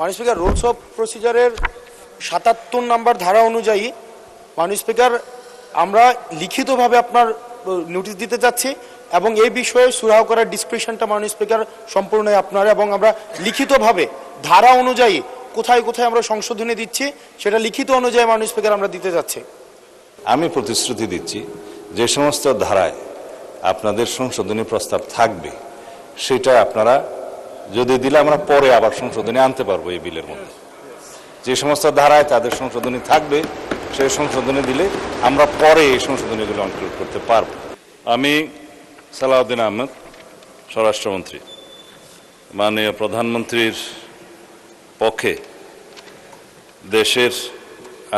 মাননীয় speaker, rules of প্রসিজারের ৭৭ নম্বর ধারা অনুযায়ী মাননীয় স্পিকার আমরা লিখিতভাবে আপনার নোটিশ দিতে যাচ্ছি এবং এই বিষয়ে সুরাহ করার ডিসক্রিপশনটা মাননীয় স্পিকার সম্পূর্ণই আপনার, এবং আমরা লিখিতভাবে ধারা অনুযায়ী কোথায় কোথায় আমরা সংশোধনী দিচ্ছি সেটা লিখিত অনুযায়ী মাননীয় স্পিকার আমরা দিতে যাচ্ছি। আমি প্রতিশ্রুতি দিচ্ছি যে সমস্ত ধারায় আপনাদের সংশোধনী প্রস্তাব থাকবে সেটা আপনারা যদি দিলে আমরা পরে আবার সংশোধনী আনতে পারবো এই বিলের মধ্যে। যে সমস্ত ধারায় তাদের সংশোধনী থাকবে সেই সংশোধনী দিলে আমরা পরে এই সংশোধনীগুলো ইনক্লুড করতে পারব। আমি সালাউদ্দিন আহমেদ, স্বরাষ্ট্রমন্ত্রী, মাননীয় প্রধানমন্ত্রীর পক্ষে দেশের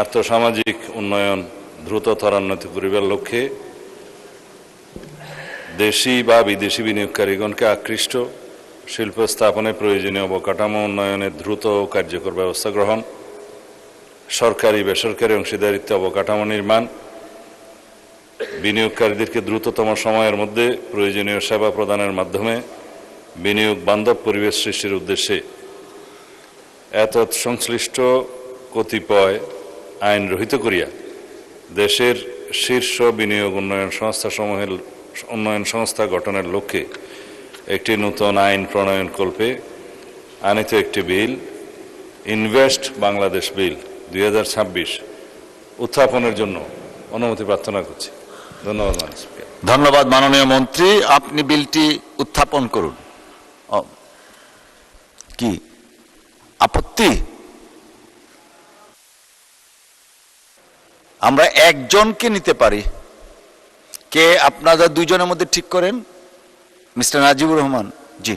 আর্থসামাজিক উন্নয়ন দ্রুত ত্বরান্বিত করিবার লক্ষ্যে দেশি বা বিদেশি বিনিয়োগকারীগণকে আকৃষ্ট শিল্প স্থাপনে প্রয়োজনীয় অবকাঠামো উন্নয়নের দ্রুত ও কার্যকর ব্যবস্থা গ্রহণ, সরকারি বেসরকারি অংশীদারিত্ব অবকাঠামো নির্মাণ, বিনিয়োগকারীদেরকে দ্রুততম সময়ের মধ্যে প্রয়োজনীয় সেবা প্রদানের মাধ্যমে বিনিয়োগ বান্ধব পরিবেশ সৃষ্টির উদ্দেশ্যে এতৎ সংশ্লিষ্ট কতিপয় আইন রহিত করিয়া দেশের শীর্ষ বিনিয়োগ উন্নয়ন সংস্থাসমূহের উন্নয়ন সংস্থা গঠনের লক্ষ্যে একটি নূতন আইন প্রণয়ন কল্পে আনিত একটি বিল, ইনভেস্ট বাংলাদেশ বিল 2026 উত্থাপনের জন্য অনুমতি প্রার্থনা করছি। ধন্যবাদ মাননীয় স্পিকার। ধন্যবাদ মাননীয় মন্ত্রী, আপনি বিলটি উত্থাপন করুন। কি আপত্তি? আমরা একজনকে নিতে পারি। কে আপনারা দুইজনের মধ্যে ঠিক করেন? মিস্টার নাজিবুর রহমান জি।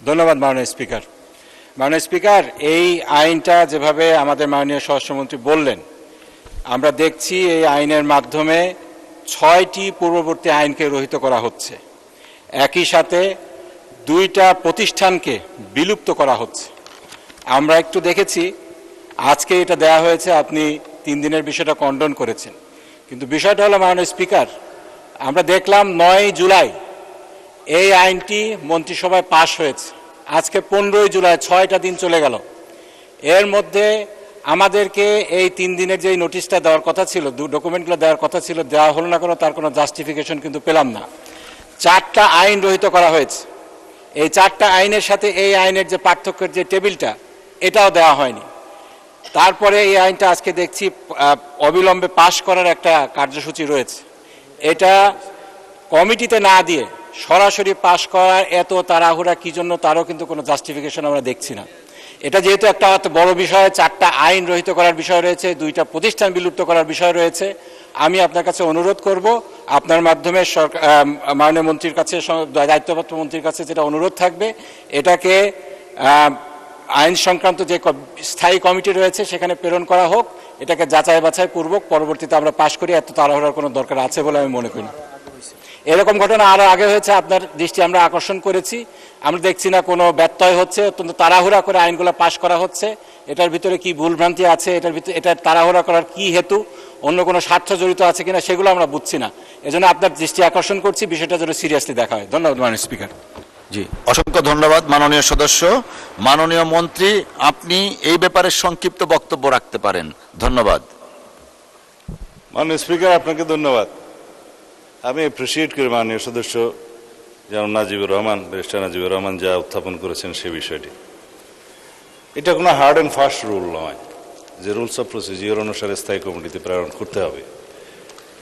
ধন্যবাদ মাননীয় স্পিকার। মাননীয় স্পিকার, এই আইনটা যেভাবে আমাদের মাননীয় স্বরাষ্ট্রমন্ত্রী বললেন, আমরা দেখছি এই আইনের মাধ্যমে 6টি পূর্ববর্তী আইনকে রহিত করা হচ্ছে, একই সাথে 2টা প্রতিষ্ঠানকে বিলুপ্ত করা হচ্ছে। আমরা একটু দেখেছি, আজকে এটা দেয়া হয়েছে, আপনি 3 দিনের বিষয়টা কন্ডন করেছেন, কিন্তু বিষয়টা হলো মাননীয় স্পিকার, আমরা দেখলাম 9 জুলাই এই আইনটি মন্ত্রিসভায় পাশ হয়েছে। আজকে 15 জুলাই, 6টা দিন চলে গেল। এর মধ্যে আমাদেরকে এই 3 দিনের যে নোটিশটা দেওয়ার কথা ছিল, ডকুমেন্টগুলো দেওয়ার কথা ছিল, দেওয়া হলো না, তার কোনো জাস্টিফিকেশন কিন্তু পেলাম না। 4টা আইন রহিত করা হয়েছে। এই 4টা আইনের সাথে এই আইনের যে পার্থক্যের যে টেবিলটা, এটাও দেওয়া হয়নি। তারপরে এই আইনটা আজকে দেখছি অবিলম্বে পাশ করার একটা কার্যসূচি রয়েছে। এটা কমিটিতে না দিয়ে সরাসরি পাশ করার এত তাড়াহুড়া কি জন্য, তারও কিন্তু কোনো জাস্টিফিকেশন আমরা দেখছি না। এটা যেহেতু একটা বড় বিষয়, 4টা আইন রহিত করার বিষয় রয়েছে, 2টা প্রতিষ্ঠান বিলুপ্ত করার বিষয় রয়েছে, আমি আপনার কাছে অনুরোধ করব, আপনার মাধ্যমে মাননীয় মন্ত্রীর কাছে, দায়িত্বপ্রাপ্ত মন্ত্রীর কাছে যেটা অনুরোধ থাকবে, এটাকে আইন সংক্রান্ত যে স্থায়ী কমিটি রয়েছে সেখানে প্রেরণ করা হোক, এটাকে যাচাই বাছাই পূর্বক পরবর্তীতে আমরা পাশ করি। এত তাড়াহুড়ার কোনো দরকার আছে বলে আমি মনে করি না। এরকম ঘটনা আরও আগে হয়েছে, আপনার দৃষ্টি আমরা আকর্ষণ করেছি। আমরা দেখছি না কোনো ব্যত্যয় হচ্ছে, অত্যন্ত তাড়াহুড়া করে আইনগুলো পাশ করা হচ্ছে। এটার ভিতরে কি ভুলভ্রান্তি আছে, এটা তাড়াহুড়া করার কি হেতু, অন্য কোনো স্বার্থ জড়িত আছে কিনা সেগুলো আমরা বুঝছি না। এজন্য আপনার দৃষ্টি আকর্ষণ করছি, বিষয়টা যেন সিরিয়াসলি দেখা হয়। ধন্যবাদ মাননীয় স্পিকার। জি, অসংখ্য ধন্যবাদ মাননীয় সদস্য। মাননীয় মন্ত্রী, আপনি এই ব্যাপারে সংক্ষিপ্ত বক্তব্য রাখতে পারেন। ধন্যবাদ। মাননীয় স্পিকার, আপনাকে ধন্যবাদ। আমি অ্যাপ্রিসিয়েট করি মাননীয় সদস্য যেমন নাজিবুর রহমান, ব্যারিস্টার নাজিবুর রহমান যা উত্থাপন করেছেন সে বিষয়টি। এটা কোনো হার্ড অ্যান্ড ফাস্ট রুল নয় যে রুলস অফ প্রসিজিওর অনুসারে স্থায়ী কমিটিতে প্রেরণ করতে হবে।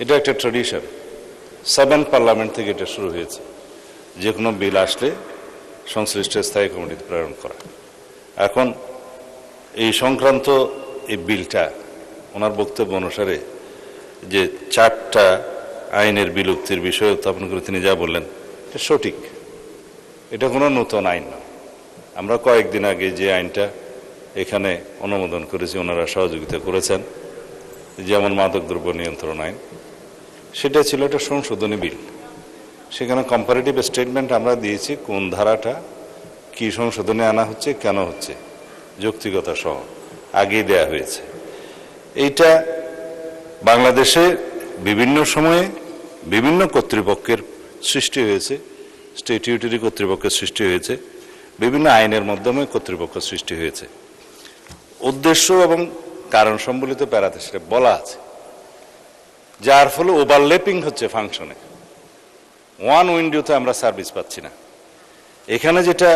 এটা একটা ট্র্যাডিশন, 7 পার্লামেন্ট থেকে এটা শুরু হয়েছে, যে কোনো বিল আসলে সংশ্লিষ্ট স্থায়ী কমিটিতে প্রেরণ করা। এখন এই সংক্রান্ত এই বিলটা ওনার বক্তব্য অনুসারে যে 4টা আইনের বিলুপ্তির বিষয়ে উত্থাপন করে তিনি যা বললেন এটা সঠিক। এটা কোনো নতুন আইন না। আমরা কয়েকদিন আগে যে আইনটা এখানে অনুমোদন করেছি, ওনারা সহযোগিতা করেছেন, যেমন মাদকদ্রব্য নিয়ন্ত্রণ আইন, সেটা ছিল একটা সংশোধনী বিল। সেখানে কম্পারেটিভ স্টেটমেন্ট আমরা দিয়েছি, কোন ধারাটা কি সংশোধনে আনা হচ্ছে, কেন হচ্ছে, যৌক্তিকতা সহ আগেই দেয়া হয়েছে। এইটা বাংলাদেশে বিভিন্ন সময়ে বিভিন্ন কর্তৃপক্ষের সৃষ্টি হয়েছে, স্ট্যাটিউটরি কর্তৃপক্ষের সৃষ্টি হয়েছে, বিভিন্ন আইনের মাধ্যমে কর্তৃপক্ষ সৃষ্টি হয়েছে। উদ্দেশ্য এবং কারণ সম্বলিত প্যারাতে সেটা বলা আছে, যার ফলে ওভারল্যাপিং হচ্ছে ফাংশনে, ওয়ান উইন্ডোতে আমরা সার্ভিস পাচ্ছি না। এখানে যেটা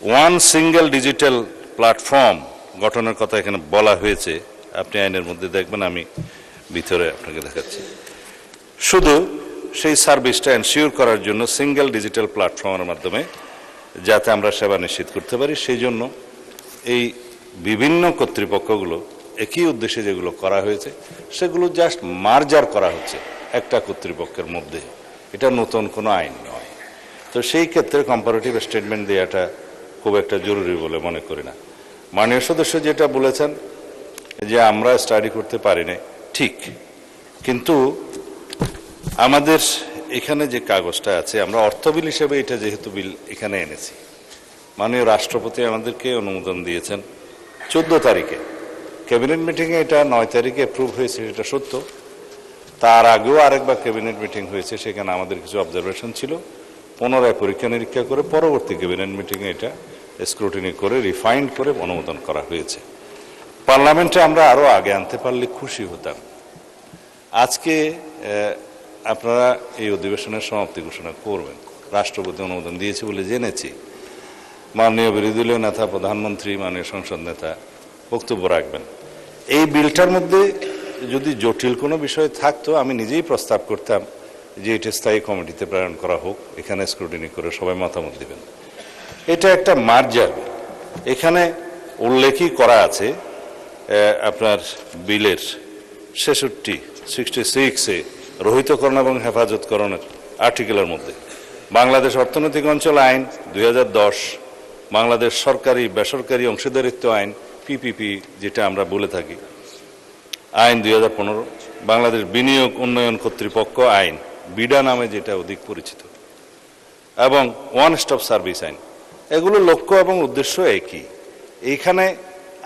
ওয়ান সিঙ্গেল ডিজিটাল প্ল্যাটফর্ম গঠনের কথা এখানে বলা হয়েছে, আপনি আইনের মধ্যে দেখবেন, আমি ভিতরে আপনাকে দেখাচ্ছি। শুধু সেই সার্ভিসটা এনশিওর করার জন্য সিঙ্গেল ডিজিটাল প্ল্যাটফর্মের মাধ্যমে যাতে আমরা সেবা নিশ্চিত করতে পারি, সেই জন্য এই বিভিন্ন কর্তৃপক্ষগুলো একই উদ্দেশ্যে যেগুলো করা হয়েছে সেগুলো জাস্ট মার্জার করা হচ্ছে একটা কর্তৃপক্ষের মধ্যে। এটা নতুন কোনো আইন নয়। তো সেই ক্ষেত্রে কম্পারেটিভ স্টেটমেন্ট দেওয়াটা খুব একটা জরুরি বলে মনে করি না। মাননীয় সদস্য যেটা বলেছেন যে আমরা স্টাডি করতে পারি না, ঠিক, কিন্তু আমাদের এখানে যে কাগজটা আছে, আমরা অর্থ বিল হিসেবে এটা যেহেতু বিল এখানে এনেছি, মাননীয় রাষ্ট্রপতি আমাদেরকে অনুমোদন দিয়েছেন 14 তারিখে, ক্যাবিনেট মিটিংয়ে এটা 9 তারিখে অ্যাপ্রুভ হয়েছে, এটা সত্য। তার আগেও আরেকবার ক্যাবিনেট মিটিং হয়েছে, সেখানে আমাদের কিছু অবজারভেশন ছিল, পুনরায় পরীক্ষা নিরীক্ষা করে পরবর্তী ক্যাবিনেট মিটিংয়ে এটা স্ক্রুটিনি করে রিফাইন্ড করে অনুমোদন করা হয়েছে। পার্লামেন্টে আমরা আরও আগে আনতে পারলে খুশি হতাম। আজকে আপনারা এই অধিবেশনের সমাপ্তি ঘোষণা করবেন, রাষ্ট্রপতি অনুমোদন দিয়েছে বলে জেনেছি। মাননীয় বিরোধী দলীয় নেতা, প্রধানমন্ত্রী, মাননীয় সংসদ নেতা বক্তব্য রাখবেন। এই বিলটার মধ্যে যদি জটিল কোনো বিষয় থাকতো, আমি নিজেই প্রস্তাব করতাম যে এটা স্থায়ী কমিটিতে প্রেরণ করা হোক, এখানে স্ক্রুটিনি করে সবাই মতামত দিবেন। এটা একটা মার্জার বিল, এখানে উল্লেখই করা আছে আপনার বিলের 66 রহিতকরণ এবং হেফাজতকরণের আর্টিকেলের মধ্যে বাংলাদেশ অর্থনৈতিক অঞ্চল আইন 2010, বাংলাদেশ সরকারি বেসরকারি অংশীদারিত্ব আইন পিপিপি যেটা আমরা বলে থাকি আইন 2015, বাংলাদেশ বিনিয়োগ উন্নয়ন কর্তৃপক্ষ আইন বিডা নামে যেটা অধিক পরিচিত, এবং ওয়ান স্টপ সার্ভিস আইন। এগুলো লক্ষ্য এবং উদ্দেশ্য একই। এইখানে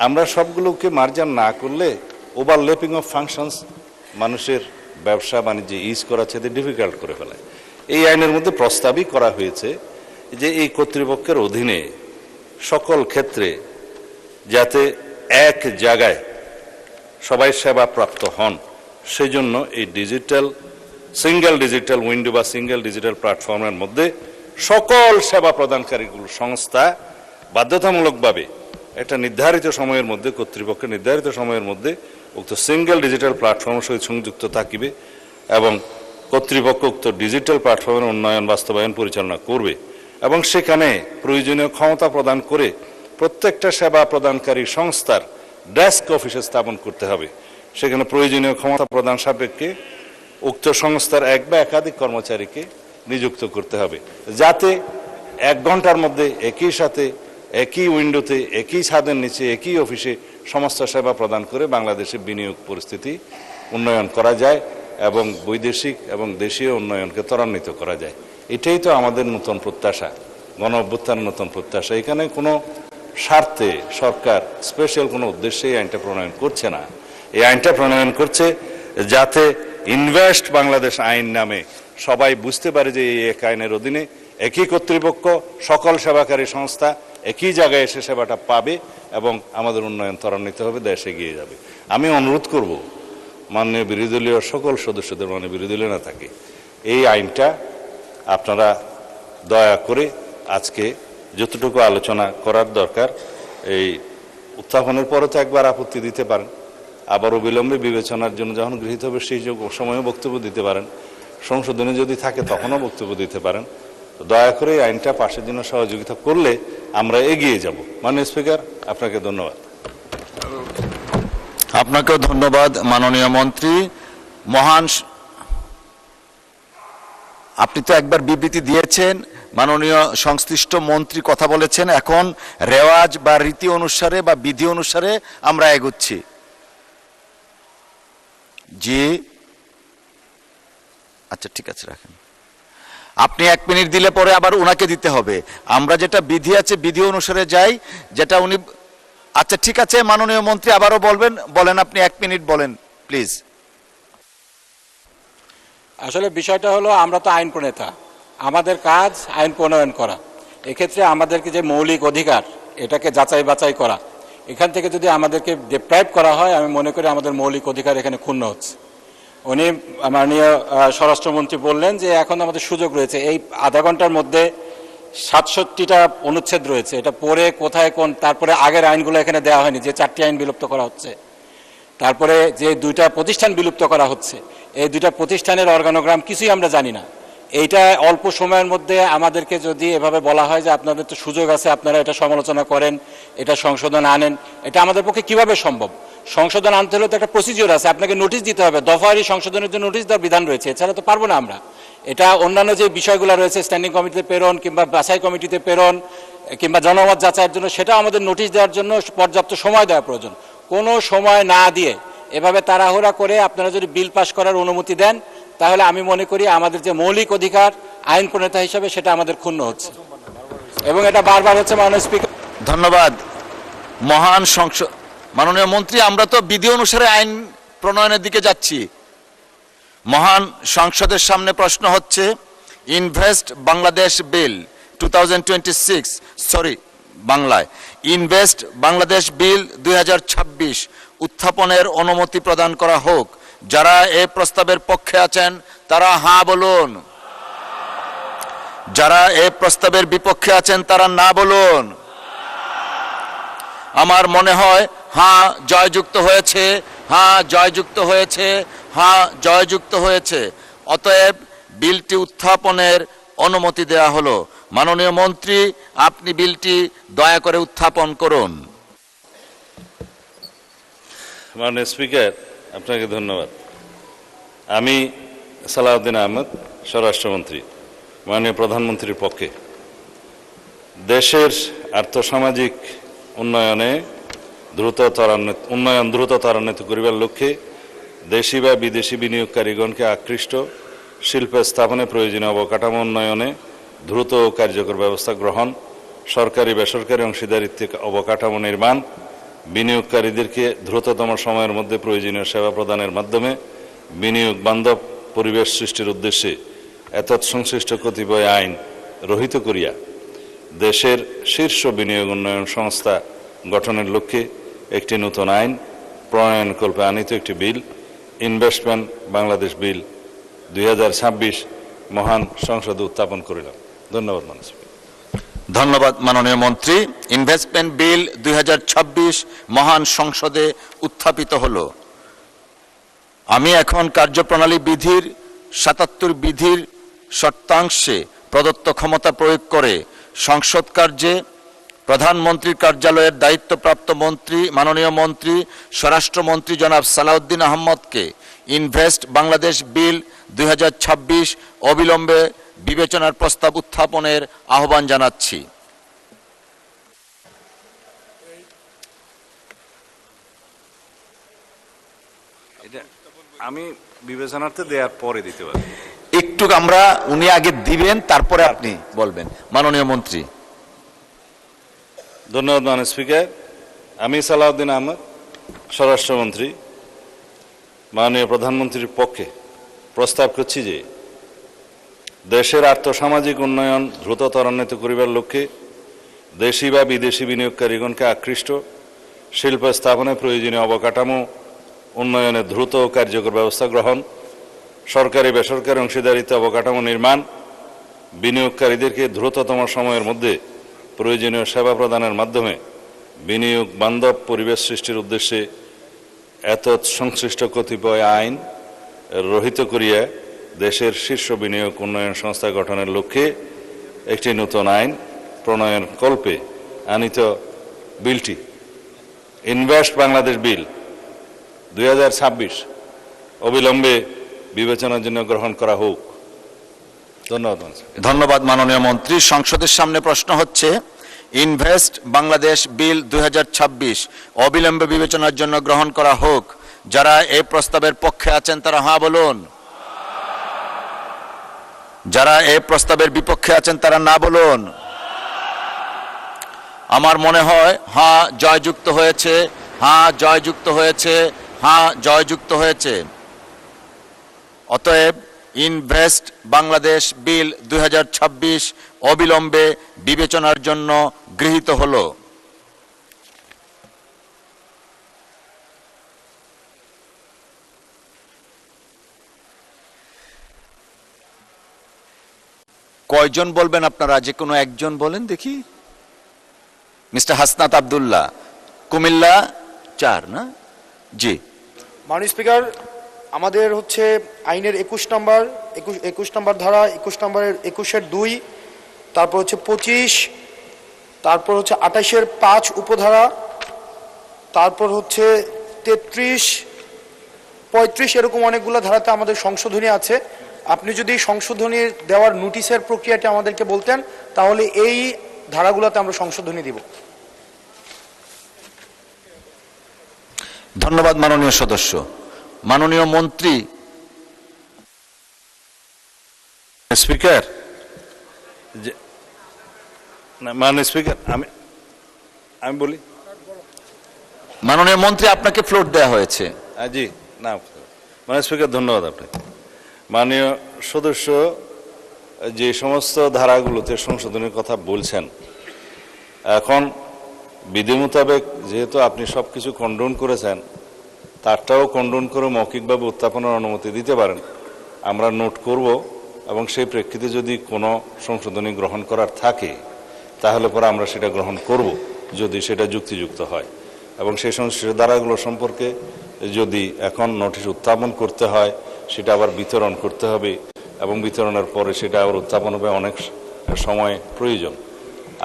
আমরা সবগুলোকে মার্জার না করলে ওভারল্যাপিং অফ ফাংশনস মানুষের ব্যবসা বাণিজ্যে ইজ করা চেয়ে ডিফিকাল্ট করে ফেলায়। এই আইনের মধ্যে প্রস্তাবই করা হয়েছে যে এই কর্তৃপক্ষের অধীনে সকল ক্ষেত্রে যাতে এক জায়গায় সবাই সেবা প্রাপ্ত হন, সেই জন্য এই সিঙ্গেল ডিজিটাল উইন্ডো বা সিঙ্গেল ডিজিটাল প্ল্যাটফর্মের মধ্যে সকল সেবা প্রদানকারীগুলো সংস্থা বাধ্যতামূলকভাবে একটা নির্ধারিত সময়ের মধ্যে, কর্তৃপক্ষের নির্ধারিত সময়ের মধ্যে উক্ত সিঙ্গেল ডিজিটাল প্ল্যাটফর্মের সহিত সংযুক্ত থাকিবে এবং কর্তৃপক্ষ উক্ত ডিজিটাল প্ল্যাটফর্মের উন্নয়ন বাস্তবায়ন পরিচালনা করবে এবং সেখানে প্রয়োজনীয় ক্ষমতা প্রদান করে প্রত্যেকটা সেবা প্রদানকারী সংস্থার ডেস্ক অফিসে স্থাপন করতে হবে। সেখানে প্রয়োজনীয় ক্ষমতা প্রদান সাপেক্ষে উক্ত সংস্থার এক বা একাধিক কর্মচারীকে নিযুক্ত করতে হবে, যাতে 1 ঘন্টার মধ্যে একই সাথে একই উইন্ডোতে একই ছাদের নিচে একই অফিসে সমস্ত সেবা প্রদান করে বাংলাদেশের বিনিয়োগ পরিস্থিতি উন্নয়ন করা যায় এবং বৈদেশিক এবং দেশীয় উন্নয়নকে ত্বরান্বিত করা যায়। এটাই তো আমাদের নতুন প্রত্যাশা, গণ অভ্যুত্থানের নতুন প্রত্যাশা। এখানে কোনো স্বার্থে সরকার স্পেশাল কোনো উদ্দেশ্যে এই আইনটা প্রণয়ন করছে না। এই আইনটা প্রণয়ন করছে যাতে ইনভেস্ট বাংলাদেশ আইন নামে সবাই বুঝতে পারে যে এই এক আইনের অধীনে একই কর্তৃপক্ষ সকল সেবাকারী সংস্থা একই জায়গায় এসে সেবাটা পাবে এবং আমাদের উন্নয়ন ত্বরান্বিত হবে, দেশ এগিয়ে যাবে। আমি অনুরোধ করব মাননীয় বিরোধী দলীয় সকল সদস্যদের, মাননীয় বিরোধী দলীয় নেতাকে, এই আইনটা আপনারা দয়া করে আজকে যতটুকু আলোচনা করার দরকার, এই উত্থাপনের পরে তো একবার আপত্তি দিতে পারেন, আবারও বিলম্বে বিবেচনার জন্য যখন গৃহীত হবে সেই সময়ও বক্তব্য দিতে পারেন, সংশোধনে যদি থাকে তখনও বক্তব্য দিতে পারেন। দয়া করে এই আইনটা পাশের জন্য সহযোগিতা করলে আমরা এগিয়ে যাব। মাননীয় স্পিকার, আপনাকে ধন্যবাদ। আপনাকেও ধন্যবাদ মাননীয় মন্ত্রী। আপনি তো একবার বিবৃতি দিয়েছেন, মাননীয় সংশ্লিষ্ট মন্ত্রী কথা বলেছেন, এখন রেওয়াজ বা রীতি অনুসারে বা বিধি অনুসারে আমরা এগোচ্ছি। জি, আচ্ছা ঠিক আছে, রাখেন। আপনি 1 মিনিট দিলে পরে আবার ওনাকে দিতে হবে। আমরা যেটা বিধি আছে বিধি অনুসারে যাই, যেটা উনি। আচ্ছা ঠিক আছে, মাননীয় মন্ত্রী আবারও বলেন, আপনি 1 মিনিট বলেন প্লিজ। আসলে বিষয়টা হলো, আমরা তো আইন প্রণেতা, আমাদের কাজ আইন প্রণয়ন করা। এক্ষেত্রে আমাদেরকে যে মৌলিক অধিকার এটাকে যাচাই বাছাই করা, এখান থেকে যদি আমাদেরকে ডিপ্রাইভ করা হয়, আমি মনে করি আমাদের মৌলিক অধিকার এখানে ক্ষুণ্ণ হচ্ছে। উনি মাননীয় স্বরাষ্ট্রমন্ত্রী বললেন যে এখন আমাদের সুযোগ রয়েছে, এই আধা ঘন্টার মধ্যে 67টা অনুচ্ছেদ রয়েছে, এটা পড়ে কোথায় কোন, তারপরে আগের আইনগুলো এখানে দেওয়া হয়নি, যে 4টি আইন বিলুপ্ত করা হচ্ছে, তারপরে যে 2টা প্রতিষ্ঠান বিলুপ্ত করা হচ্ছে, এই 2টা প্রতিষ্ঠানের অর্গানোগ্রাম কিছুই আমরা জানি না। এইটা অল্প সময়ের মধ্যে আমাদেরকে যদি এভাবে বলা হয় যে আপনাদের তো সুযোগ আছে, আপনারা এটা সমালোচনা করেন, এটা সংশোধন আনেন, এটা আমাদের পক্ষে কিভাবে সম্ভব? সংশোধন আনতে হলে তো একটা প্রসিডিওর আছে, আপনাকে নোটিশ দিতে হবে, দফাওয়ারি সংশোধনের জন্য নোটিশ দেওয়ার বিধান রয়েছে, এছাড়া তো পারবো না আমরা। এটা অন্যান্য যে বিষয়গুলো রয়েছে, স্ট্যান্ডিং কমিটিতে প্রেরণ কিংবা বাছাই কমিটিতে প্রেরণ কিংবা জনমত যাচাইয়ের জন্য, সেটা আমাদের নোটিশ দেওয়ার জন্য পর্যাপ্ত সময় দেওয়া প্রয়োজন। কোনো সময় না দিয়ে এভাবে তাড়াহুড়া করে আপনারা যদি বিল পাস করার অনুমতি দেন, তাহলে আমি মনে করি আমাদের যে মৌলিক অধিকার আইন প্রণেতা হিসাবে সেটা আমাদের ক্ষুণ্ণ হচ্ছে, এবং এটা বারবার হচ্ছে। মাননীয় স্পিকার, ধন্যবাদ। মহান সংসদ, মাননীয় মন্ত্রী, আমরা তো বিধি অনুসারে আইন প্রণয়নের দিকে যাচ্ছি। মহান সংসদের সামনে প্রশ্ন হচ্ছে ইনভেস্ট বাংলাদেশ বিল 2026, সরি বাংলায় ইনভেস্ট বাংলাদেশ বিল 2026 উত্থাপনের অনুমতি প্রদান করা হোক। যারা এই প্রস্তাবের পক্ষে আছেন তারা হ্যাঁ বলুন, যারা এই প্রস্তাবের বিপক্ষে আছেন তারা না বলুন। আমার মনে হয় হ্যাঁ জয়যুক্ত হয়েছে, হ্যাঁ জয়যুক্ত হয়েছে, হ্যাঁ জয়যুক্ত হয়েছে। অতএব বিলটি উত্থাপনের অনুমতি দেয়া হলো। মাননীয় মন্ত্রী, আপনি বিলটি দয়া করে উত্থাপন করুন। মাননীয় স্পিকার, আপনাকে ধন্যবাদ। আমি সালাউদ্দিন আহমেদ, স্বরাষ্ট্রমন্ত্রী, মাননীয় প্রধানমন্ত্রীর পক্ষে দেশের আর্থসামাজিক উন্নয়ন দ্রুত ত্বরান্বিত করিবার লক্ষ্যে দেশি বা বিদেশি বিনিয়োগকারীগণকে আকৃষ্ট শিল্প স্থাপনে প্রয়োজনীয় অবকাঠামো উন্নয়নে দ্রুত ও কার্যকর ব্যবস্থা গ্রহণ, সরকারি বেসরকারি অংশীদারিত্বে অবকাঠামো নির্মাণ, বিনিয়োগকারীদেরকে দ্রুততম সময়ের মধ্যে প্রয়োজনীয় সেবা প্রদানের মাধ্যমে বিনিয়োগ বান্ধব পরিবেশ সৃষ্টির উদ্দেশ্যে এতৎ সংশ্লিষ্ট কতিপয় আইন রহিত করিয়া দেশের শীর্ষ বিনিয়োগ উন্নয়ন সংস্থা গঠনের লক্ষ্যে একটি নতুন আইন প্রণয়নকল্পে আনিত একটি বিল ইনভেস্টমেন্ট বাংলাদেশ বিল 2026 মহান সংসদে উত্থাপন করিলাম। ধন্যবাদ মাননীয় স্পিকার। ধন্যবাদ মাননীয় মন্ত্রী। ইনভেস্টমেন্ট বিল 2026 মহান সংসদে উত্থাপিত হলো। আমি এখন কার্যপ্রণালী বিধির 77 বিধির শর্তাংশে প্রদত্ত ক্ষমতা প্রয়োগ করে সংসদ কার্যে প্রধানমন্ত্রীর কার্যালয়ের দায়িত্বপ্রাপ্ত মন্ত্রী, মাননীয় মন্ত্রী স্বরাষ্ট্রমন্ত্রী জনাব সালাউদ্দিন আহমদকে ইনভেস্ট বাংলাদেশ বিল 2026 অবিলম্বে বিবেচনার প্রস্তাব উত্থাপনের আহ্বান জানাচ্ছি। আমি বিবেচনার্থে দেওয়ার পরে দিতে পারি। একটু আমরা উনি আগে দিবেন, তারপরে আপনি বলবেন। মাননীয় মন্ত্রী। ধন্যবাদ মাননীয় স্পিকার। আমি সালাউদ্দিন আহমদ, স্বরাষ্ট্রমন্ত্রী, মাননীয় প্রধানমন্ত্রীর পক্ষে প্রস্তাব করছি যে দেশের আর্থসামাজিক উন্নয়ন দ্রুত ত্বরান্বিত করিবার লক্ষ্যে দেশি বা বিদেশি বিনিয়োগকারীগণকে আকৃষ্ট শিল্প স্থাপনে প্রয়োজনীয় অবকাঠামো উন্নয়নে দ্রুত ও কার্যকর ব্যবস্থা গ্রহণ, সরকারি বেসরকারি অংশীদারিত্বে অবকাঠামো নির্মাণ, বিনিয়োগকারীদেরকে দ্রুততম সময়ের মধ্যে প্রয়োজনীয় সেবা প্রদানের মাধ্যমে বিনিয়োগ বান্ধব পরিবেশ সৃষ্টির উদ্দেশ্যে এতৎ সংশ্লিষ্ট কতিপয় আইন রহিত করিয়া দেশের শীর্ষ বিনিয়োগ উন্নয়ন সংস্থা গঠনের লক্ষ্যে একটি নতুন আইন প্রণয়ন কল্পে আনিত বিলটি ইনভেস্ট বাংলাদেশ বিল 2026 অবিলম্বে বিবেচনার জন্য গ্রহণ করা হোক। ধন্যবাদ। ধন্যবাদ মাননীয় মন্ত্রী। সংসদের সামনে প্রশ্ন হচ্ছে ইনভেস্ট বাংলাদেশ বিল 2026 অবিলম্বে বিবেচনার জন্য গ্রহণ করা হোক। যারা এই প্রস্তাবের পক্ষে আছেন তারা হ্যাঁ বলুন, যারা এই প্রস্তাবের বিপক্ষে আছেন তারা না বলুন। আমার মনে হয় হ্যাঁ জয়যুক্ত হয়েছে, হ্যাঁ জয়যুক্ত হয়েছে, হ্যাঁ জয়যুক্ত হয়েছে। অতএব ইনভেস্ট বাংলাদেশ বিল 2026 অবিলম্বে বিবেচনার জন্য গৃহীত হলো। কয়জন বলবেন আপনারা? যে কোনো একজন বলেন দেখি। মিস্টার হাসনাত আব্দুল্লাহ, কুমিল্লা 4 না? জি। মাননীয় স্পিকার, আমাদের হচ্ছে আইনের 21 নম্বর ধারা, 21 তারপর হচ্ছে 25, তারপর হচ্ছে 28-এর 5 উপধারা, তারপর হচ্ছে 33, 35 এরকম অনেকগুলো ধারাতে আমাদের সংশোধনী আছে। আপনি যদি সংশোধনী দেওয়ার নোটিশের প্রক্রিয়াটি আমাদেরকে বলতেন তাহলে এই ধারাগুলোতে আমরা সংশোধনী দিব। ধন্যবাদ মাননীয় সদস্য। মাননীয় মন্ত্রী। স্পিকার, মাননীয় স্পিকার, আমি বলি। মাননীয় মন্ত্রী, আপনাকে ফ্লোর দেওয়া হয়েছে। জি না, মাননীয় স্পিকার, ধন্যবাদ আপনাকে। মাননীয় সদস্য যে সমস্ত ধারাগুলোতে সংশোধনের কথা বলছেন, এখন বিধি মোতাবেক যেহেতু আপনি সব কিছু কন্ডোন করেছেন, তারটাও কন্ডোন করে মৌখিকভাবে উত্থাপনের অনুমতি দিতে পারেন, আমরা নোট করব এবং সেই প্রেক্ষিতে যদি কোনো সংশোধনী গ্রহণ করার থাকে তাহলে পরে আমরা সেটা গ্রহণ করব যদি সেটা যুক্তিযুক্ত হয়। এবং সেই সংশ্লিষ্ট ধারাগুলো সম্পর্কে যদি এখন নোটিশ উত্থাপন করতে হয়, সেটা আবার বিতরণ করতে হবে এবং বিতরণের পরে সেটা আবার উত্থাপন হবে, অনেক সময় প্রয়োজন।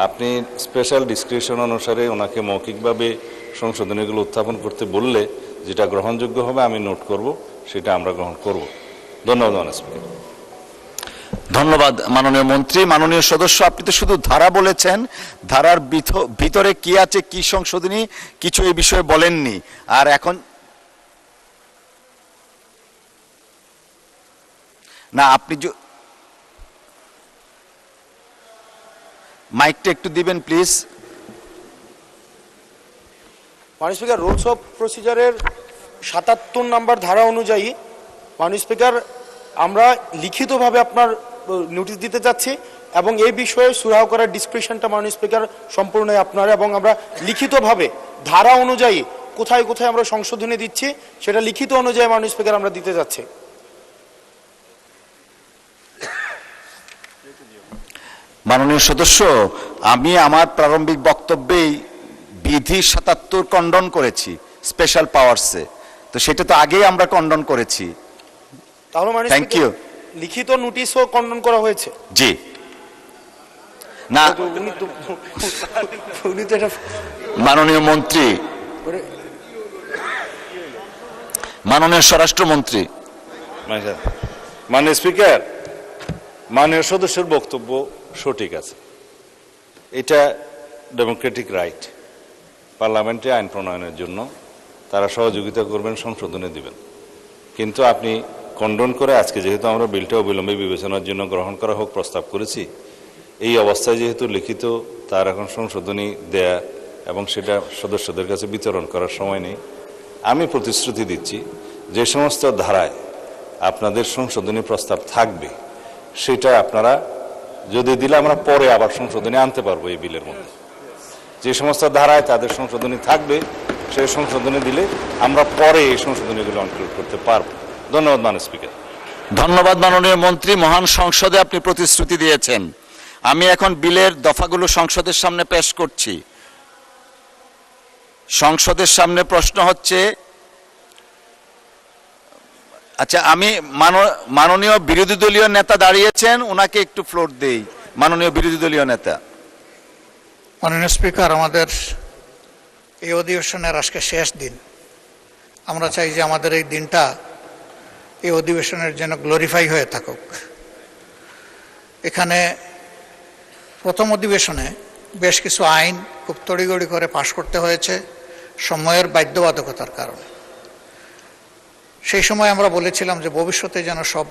আপনি স্পেশাল ডিসক্রিপশন অনুসারে ওনাকে মৌখিকভাবে সংশোধনীগুলো উত্থাপন করতে বললে যেটা গ্রহণযোগ্য হবে আমি নোট করব, সেটা আমরা গ্রহণ করব। ধন্যবাদ মাননীয় স্পিকার। ধন্যবাদ মাননীয় মন্ত্রী। মাননীয় সদস্য, আপনি তো শুধু ধারা বলেছেন, ধারার ভিতরে কি আছে, কি সংশোধনী, কিছু এই বিষয়ে বলেননি। আর এখন না, আপনি মাইকটা একটু দিবেন প্লিজ। মাননীয় স্পিকার, রুলস অফ প্রসিজারের 77 নম্বর ধারা অনুযায়ী মাননীয় স্পিকার আমরা লিখিতভাবে আপনার নোটিশ দিতে যাচ্ছি এবং এই বিষয়ে সুরাহ করার ডিসক্রিপশনটা মাননীয় স্পিকার সম্পূর্ণ আপনার, এবং আমরা লিখিতভাবে ধারা অনুযায়ী কোথায় কোথায় আমরা সংশোধনী দিচ্ছি সেটা লিখিত অনুযায়ী মাননীয় স্পিকার আমরা দিতে যাচ্ছি। মাননীয় সদস্য, আমি আমার প্রারম্ভিক বক্তব্যেই বিধি 77 কন্ডন করেছি স্পেশাল পাওয়ারসে, তো সেটা তো আগেই আমরা কন্ডন করেছি। তাহলে মাননীয় থ্যাংক ইউ। লিখিত নোটিশও কন্ডন করা হয়েছে। জি না, উনি তো এটা মাননীয় মন্ত্রী, মাননীয় স্বরাষ্ট্রমন্ত্রী। মাননীয় স্পিকার, মাননীয় সদস্যের বক্তব্য সঠিক আছে। এটা ডেমোক্রেটিক রাইট, পার্লামেন্টে আইন প্রণয়নের জন্য তারা সহযোগিতা করবেন, সংশোধনী দিবেন। কিন্তু আপনি কন্ডন করে আজকে যেহেতু আমরা বিলটা অবিলম্বে বিবেচনার জন্য গ্রহণ করা হোক প্রস্তাব করেছি, এই অবস্থায় যেহেতু লিখিত তার এখন সংশোধনী দেয়া এবং সেটা সদস্যদের কাছে বিতরণ করার সময় নেই। আমি প্রতিশ্রুতি দিচ্ছি যে সমস্ত ধারায় আপনাদের সংশোধনী প্রস্তাব থাকবে সেটা আপনারা যদি দিলে আমরা পরে আবার সংশোধনী আনতে পারবো এই বিলের মধ্যে। যে সমস্ত ধারায় তাদের সংশোধনী থাকবে সেই সংশোধনী দিলে আমরা পরে এই সংশোধনীগুলো ইনক্লুড করতে পারবো। ধন্যবাদ মাননীয় স্পিকার। ধন্যবাদ মাননীয় মন্ত্রী। মহান সংসদে আপনি প্রতিশ্রুতি দিয়েছেন। আমি এখন বিলের দফাগুলো সংসদের সামনে পেশ করছি। সংসদের সামনে প্রশ্ন হচ্ছে, আচ্ছা আমি মাননীয় বিরোধী দলীয় নেতা দাঁড়িয়েছেন, ওনাকে একটু ফ্লোর দেই। মাননীয় বিরোধী দলীয় নেতা। মাননীয় স্পিকার, আমাদের এই অধিবেশনের আজকে শেষ দিন। আমরা চাই যে আমাদের এই দিনটা এই অধিবেশনের জন্য গ্লোরিফাই হয়ে থাকুক। এখানে প্রথম অধিবেশনে বেশ কিছু আইন খুব তড়িগড়ি করে পাশ করতে হয়েছে সময়ের বাধ্যবাধকতার কারণে। সেই সময় আমরা বলেছিলাম যে ভবিষ্যতে যেন সব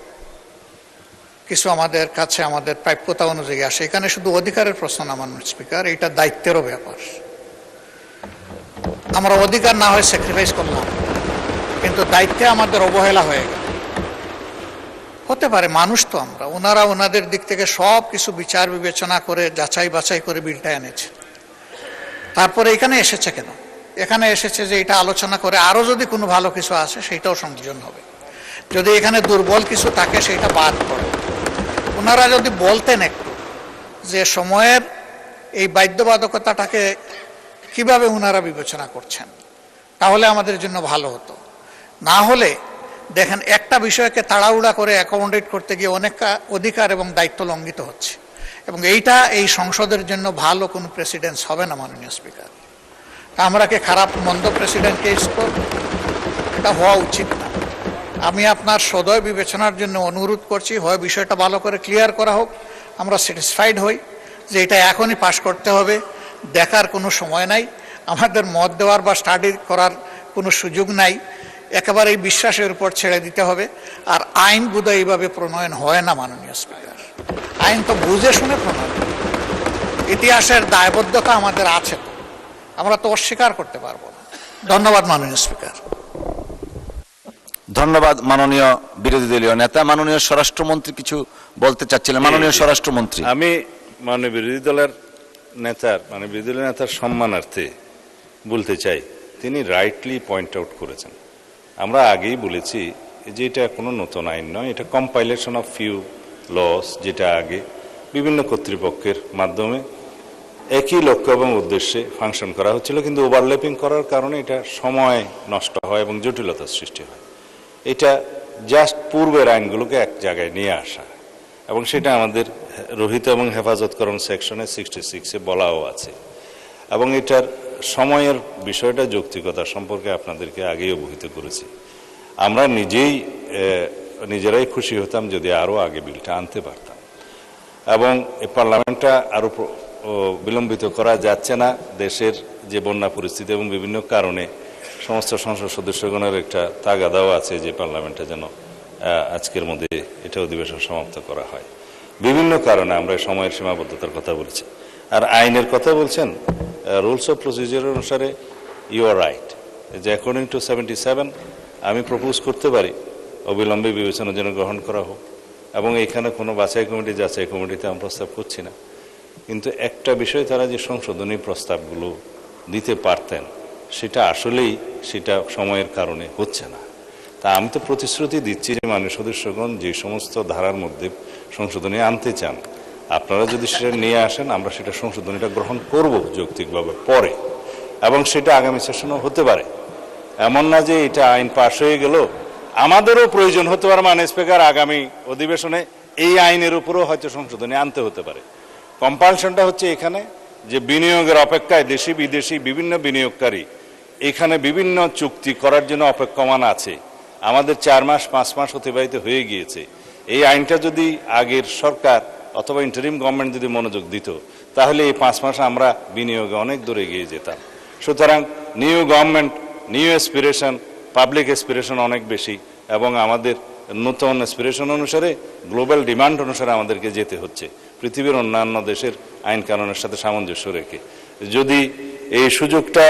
কিছু আমাদের কাছে আমাদের প্রাপ্যতা অনুযায়ী আসে। এখানে শুধু অধিকারের প্রশ্ন না মাননীয় স্পিকার, এটা দায়িত্বেরও ব্যাপার। আমরা অধিকার না হয় স্যাক্রিফাইস করলাম, কিন্তু দায়িত্বে আমাদের অবহেলা হয়ে গেল। হতে পারে, মানুষ তো আমরা, ওনারা ওনাদের দিক থেকে সব কিছু বিচার বিবেচনা করে যাচাই বাছাই করে বিলটা এনেছে। তারপরে এখানে এসেছে কেন? এখানে এসেছে যে এটা আলোচনা করে আরও যদি কোনো ভালো কিছু আসে সেইটাও সংযোজন হবে, যদি এখানে দুর্বল কিছু থাকে সেটা বাদ পড়ে। ওনারা যদি বলতেন একটু যে সময়ের এই বাধ্যবাধকতাটাকে কিভাবে ওনারা বিবেচনা করছেন, তাহলে আমাদের জন্য ভালো হতো। না হলে দেখেন একটা বিষয়কে তাড়াহুড়া করে অ্যাকোমোডেট করতে গিয়ে অনেক অধিকার এবং দায়িত্ব লঙ্ঘিত হচ্ছে, এবং এইটা এই সংসদের জন্য ভালো কোনো প্রেসিডেন্স হবে না মাননীয় স্পিকার। আমরা কি খারাপ মন্দ প্রেসিডেন্টকে ইউজ করব? এটা হওয়া উচিত না। আমি আপনার সদয় বিবেচনার জন্য অনুরোধ করছি, হয় বিষয়টা ভালো করে ক্লিয়ার করা হোক, আমরা স্যাটিসফাইড হই যে এটা এখনই পাশ করতে হবে, দেখার কোনো সময় নাই, আমাদের মত দেওয়ার বা স্টাডি করার কোনো সুযোগ নাই, একেবারে এই বিশ্বাসের উপর ছেড়ে দিতে হবে। আর আইন বোধহয় এইভাবে প্রণয়ন হয় না মাননীয় স্পিকার, আইন তো বুঝে শুনে প্রণয়ন। ইতিহাসের দায়বদ্ধতা আমাদের আছে, তো আমরা তো অস্বীকার করতে পারবো না। ধন্যবাদ মাননীয় স্পিকার। ধন্যবাদ মাননীয় বিরোধী দলীয় নেতা। মাননীয় স্বরাষ্ট্রমন্ত্রী কিছু বলতে চাচ্ছিলেন। মাননীয় স্বরাষ্ট্রমন্ত্রী। আমি মানে বিরোধী দলের বিরোধী দলের নেতার সম্মানার্থে বলতে চাই, তিনি রাইটলি পয়েন্ট আউট করেছেন। আমরা আগেই বলেছি যে এটা কোনো নতুন আইন নয়, এটা কম্পাইলেশন অফ ফিউ লস, যেটা আগে বিভিন্ন কর্তৃপক্ষের মাধ্যমে একই লক্ষ্য এবং উদ্দেশ্যে ফাংশন করা হচ্ছিল, কিন্তু ওভারল্যাপিং করার কারণে এটা সময় নষ্ট হয় এবং জটিলতার সৃষ্টি হয়। এটা জাস্ট পূর্বের আইনগুলোকে এক জায়গায় নিয়ে আসা, এবং সেটা আমাদের রহিত এবং হেফাজতকরণ সেকশনে 66-এ বলাও আছে। এবং এটার সময়ের বিষয়টা যৌক্তিকতা সম্পর্কে আপনাদেরকে আগেই অবহিত করেছি। আমরা নিজেরাই খুশি হতাম যদি আরও আগে বিলটা আনতে পারতাম, এবং এই পার্লামেন্টটা আরও বিলম্বিত করা যাচ্ছে না। দেশের যে বন্যা পরিস্থিতি এবং বিভিন্ন কারণে সমস্ত সংসদ সদস্যগণের একটা তাগাদাও আছে যে পার্লামেন্টে যেন আজকের মধ্যে এটা অধিবেশন সমাপ্ত করা হয়। বিভিন্ন কারণে আমরা সময়ের সীমাবদ্ধতার কথা বলছি। আর আইনের কথা বলছেন, রুলস অফ প্রসিজার অনুসারে ইউ আর রাইট যে অ্যাকর্ডিং টু 77 আমি প্রপোজ করতে পারি অবিলম্বে বিবেচনার জন্য গ্রহণ করা হোক, এবং এখানে কোনো বাছাই কমিটি যাচাই কমিটিতে আমি প্রস্তাব করছি না। কিন্তু একটা বিষয়, তারা যে সংশোধনী প্রস্তাবগুলো দিতে পারতেন সেটা আসলেই সেটা সময়ের কারণে হচ্ছে না। তা আমি তো প্রতিশ্রুতি দিচ্ছি যে মাননীয় সদস্যগণ যে সমস্ত ধারার মধ্যে সংশোধনী আনতে চান, আপনারা যদি সেটা নিয়ে আসেন আমরা সেটা সংশোধনীটা গ্রহণ করব যৌক্তিকভাবে পরে, এবং সেটা আগামী সেশনও হতে পারে। এমন না যে এটা আইন পাশ হয়ে গেল, আমাদেরও প্রয়োজন হতে পারে মাননীয় স্পিকার আগামী অধিবেশনে এই আইনের উপরও হয়তো সংশোধনী আনতে হতে পারে। কম্পালশনটা হচ্ছে এখানে যে বিনিয়োগের অপেক্ষায় দেশি বিদেশি বিভিন্ন বিনিয়োগকারী এখানে বিভিন্ন চুক্তি করার জন্য অপেক্ষমান আছে। আমাদের 4 মাস 5 মাস অতিবাহিত হয়ে গিয়েছে। এই আইনটা যদি আগের সরকার অথবা ইন্টারিম গভর্নমেন্ট যদি মনোযোগ দিত, তাহলে এই 5 মাস আমরা বিনিয়োগে অনেক দূরে এগিয়ে যেতাম। সুতরাং new government, new aspiration, public aspiration অনেক বেশি, এবং আমাদের নতুন অ্যাসপিরেশন অনুসারে গ্লোবাল ডিমান্ড অনুসারে আমাদেরকে যেতে হচ্ছে পৃথিবীর অন্যান্য দেশের আইন কানুনের সাথে সামঞ্জস্য রেখে। যদি এই সুযোগটা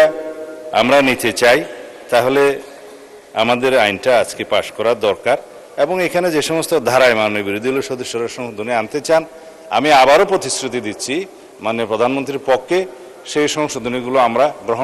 আমরা নিতে চাই তাহলে আমাদের আইনটা আজকে পাশ করা দরকার, এবং এখানে যে সমস্ত ধারায় মাননীয় বিরোধী দলীয় সদস্যরা সংশোধনী আনতে চান, আমি আবারও প্রতিশ্রুতি দিচ্ছি মাননীয় প্রধানমন্ত্রীর পক্ষে সেই সংশোধনীগুলো আমরা গ্রহণ